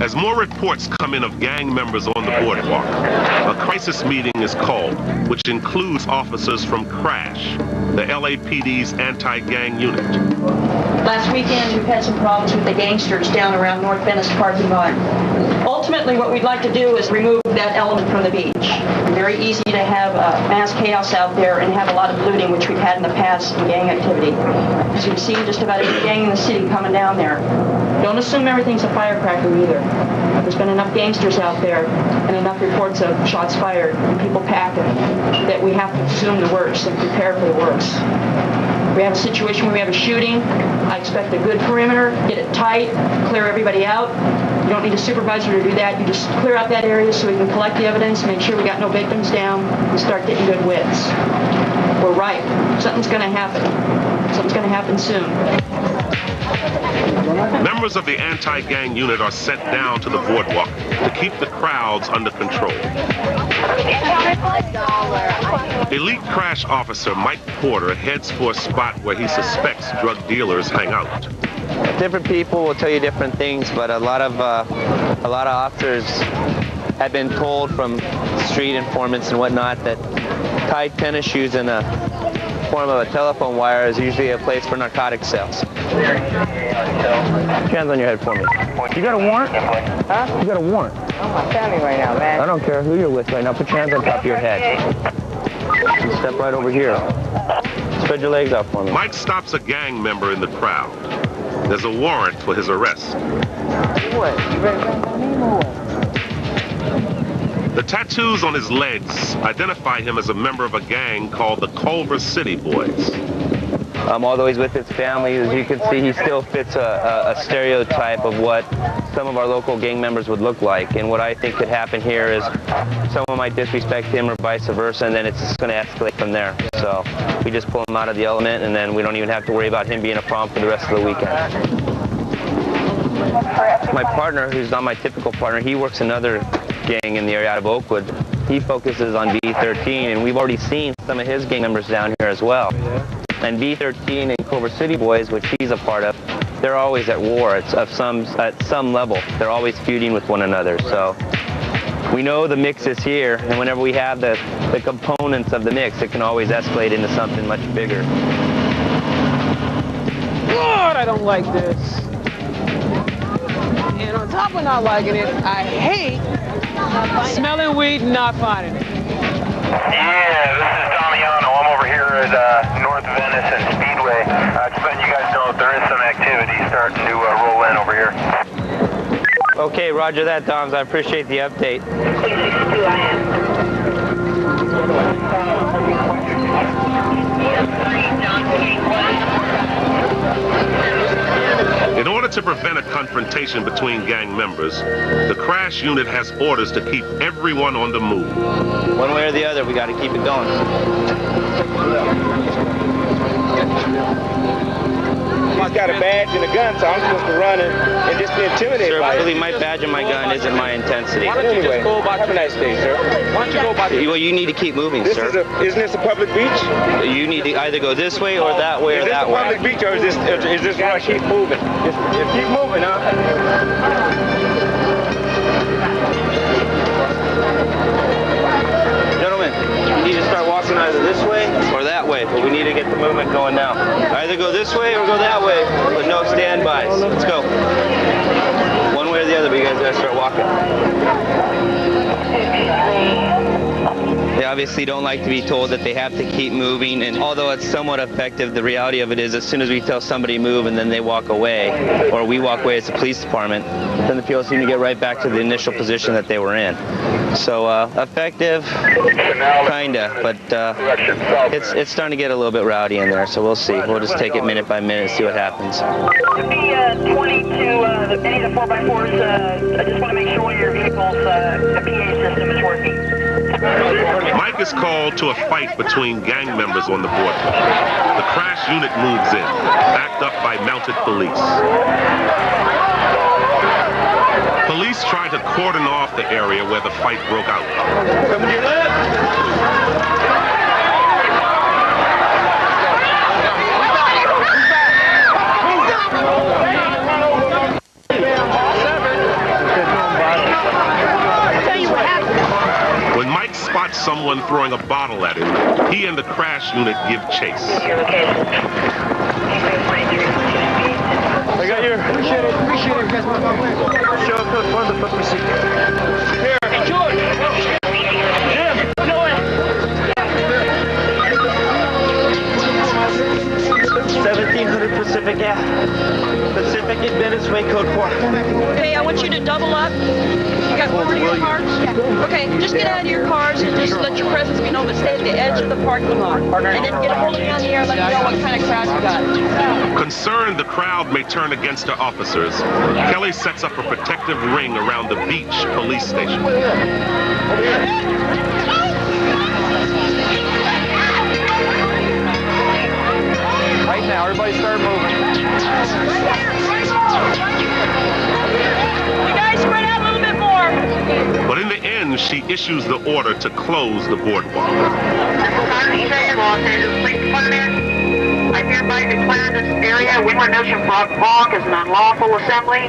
As more reports come in of gang members on the boardwalk, a crisis meeting is called, which includes officers from CRASH, the LAPD's anti-gang unit. Last weekend, we've had some problems with the gangsters down around North Venice parking lot. Ultimately, what we'd like to do is remove that element from the beach. It's very easy to have mass chaos out there and have a lot of looting, which we've had in the past in gang activity. As you've seen, just about every gang in the city coming down there. Don't assume everything's a firecracker either. There's been enough gangsters out there and enough reports of shots fired and people packing that we have to assume the worst and prepare for the worst. We have a situation where we have a shooting. I expect a good perimeter, get it tight, clear everybody out. You don't need a supervisor to do that. You just clear out that area so we can collect the evidence, make sure we got no victims down, and start getting good wits. We're right. Something's going to happen. Something's going to happen soon. Members of the anti-gang unit are sent down to the boardwalk to keep the crowds under control. Elite crash officer Mike Porter heads for a spot where he suspects drug dealers hang out. Different people will tell you different things, but a lot of officers have been told from street informants and whatnot that tied tennis shoes in a form of a telephone wire is usually a place for narcotic sales. Put your hands on your head for me. You got a warrant? Huh? You got a warrant? I'm with my family right now, man. I don't care who you're with right now. Put your hands on top of your head. And step right over here. Spread your legs out for me. Mike stops a gang member in the crowd. There's a warrant for his arrest. What? You ready to my name or what? The tattoos on his legs identify him as a member of a gang called the Culver City Boys. Although he's with his family, as you can see, he still fits a stereotype of what some of our local gang members would look like. And what I think could happen here is someone might disrespect him or vice versa, and then it's just going to escalate from there. So we just pull him out of the element, and then we don't even have to worry about him being a problem for the rest of the weekend. My partner, who's not my typical partner, he works another gang in the area out of Oakwood. He focuses on V13, and we've already seen some of his gang members down here as well. And V13 and Culver City Boys, which he's a part of, they're always at war at some level. They're always feuding with one another. So we know the mix is here, and whenever we have the components of the mix, it can always escalate into something much bigger. Lord, I don't like this. And on top of not liking it, I hate smelling weed and not finding it. Yeah, this is Damiano. I'm over here at North Venice and Speedway. Just letting you guys know that there is some activity starting to roll in over here. Okay, roger that, Doms. I appreciate the update. In order to prevent a confrontation between gang members, the crash unit has orders to keep everyone on the move. One way or the other, we got to keep it going. He's got a badge and a gun, so I'm supposed to run and just be intimidated. Sir, by really, it. my badge and my gun isn't my intensity. Why don't you just go about have a nice day, sir? Why don't you go about Well, you need to keep moving, sir. Isn't this a public beach? You need to either go this way or that way or that way. Is this a public beach or is this rush? Keep moving. Just keep moving, huh? Gentlemen, you need to start walking either this way or that way, but we need to get the movement going now. Either go this way or go that way, but no standbys. Let's go. One way or the other, but you guys gotta start walking. They obviously don't like to be told that they have to keep moving, and although it's somewhat effective, the reality of it is as soon as we tell somebody move and then they walk away, or we walk away as a police department, then the people seem to get right back to the initial position that they were in. So effective, kinda, but it's starting to get a little bit rowdy in there, so we'll see. We'll just take it minute by minute and see what happens. The 22, any of the 4x4s, I just want to make sure your vehicle's the PA system is working. Mike is called to a fight between gang members on the boardwalk. The crash unit moves in, backed up by mounted police. Police try to cordon off the area where the fight broke out. Come to your left. spots someone throwing a bottle at him, he and the crash unit give chase. I got your... Appreciate it. Show up to the front of the foot receipt. Here. Hey, George. Jim, no way. 1700 Pacific, yeah. Pacific at Venice, Way Code 4. Okay, I want you to double up. You got 40 your cars? Okay, just get out of your cars and just let your presence be known, but stay at the edge of the parking lot. And then get a hold of me on the air and let me know what kind of crowd you got. Concerned the crowd may turn against the officers, Kelly sets up a protective ring around the beach police station. Right now, everybody start moving. You guys spread out a little bit more. But in the end, she issues the order to close the boardwalk. I hereby declare this area, Windward Oceanfront Walk, as an unlawful assembly.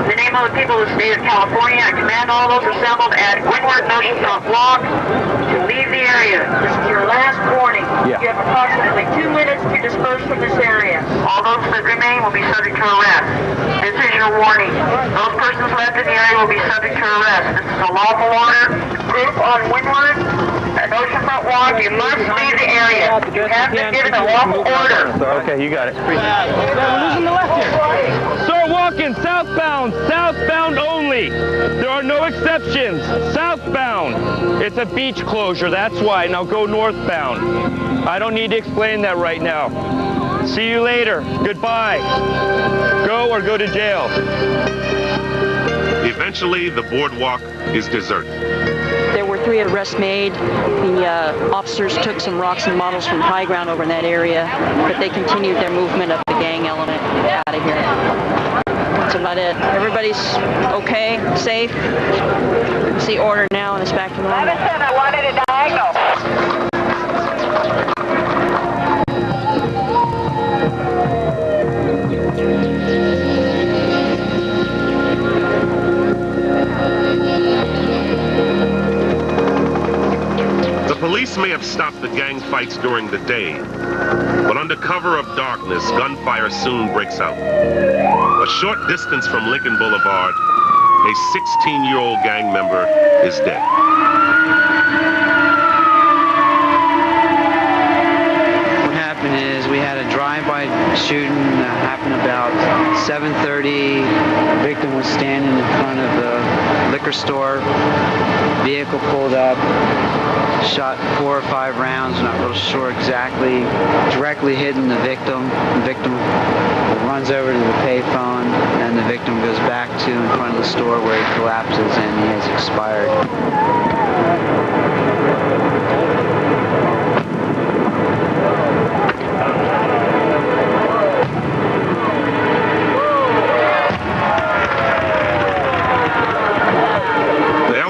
In the name of the people of the state of California, I command all those assembled at Windward Oceanfront Walk to leave the area. This is your last warning. Yeah. You have approximately 2 minutes to disperse from this area. All those that remain will be subject to arrest. This is your warning. Those persons left in the area will be subject to arrest. This is a lawful order. Group on Windward and Oceanfront Walk, you must leave the area. You have been given a lawful order. Okay, you got it. We're losing the left here. Start walking southbound only. There are no exceptions. Southbound. It's a beach closure, that's why. Now go northbound. I don't need to explain that right now. See you later. Goodbye. Go or go to jail. Eventually, the boardwalk is deserted. There were 3 arrests made. The officers took some rocks and bottles from high ground over in that area, but they continued their movement of the gang element out of here. That's about it. Everybody's okay, safe. It's the order now, and it's back to normal. I wanted a diagonal. The police may have stopped the gang fights during the day, but under cover of darkness, gunfire soon breaks out. A short distance from Lincoln Boulevard, a 16-year-old gang member is dead. What happened is we had a drive-by shooting that happened about 7:30. The victim was standing in front of the liquor store. Vehicle pulled up, shot 4 or 5 rounds, not real sure exactly, directly hitting the victim. The victim runs over to the payphone, and the victim goes back to in front of the store where he collapses and he has expired.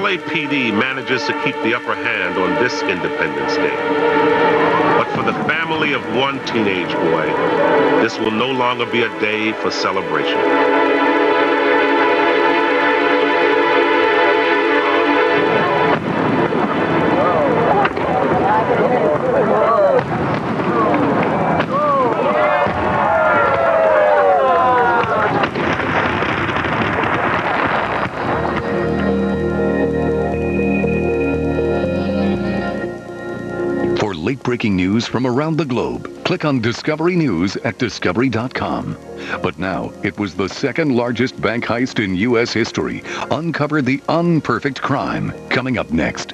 LAPD manages to keep the upper hand on this Independence Day. But for the family of one teenage boy, this will no longer be a day for celebration. Late-breaking news from around the globe. Click on Discovery News at discovery.com. But now, it was the second largest bank heist in U.S. history. Uncover the unperfect crime. Coming up next.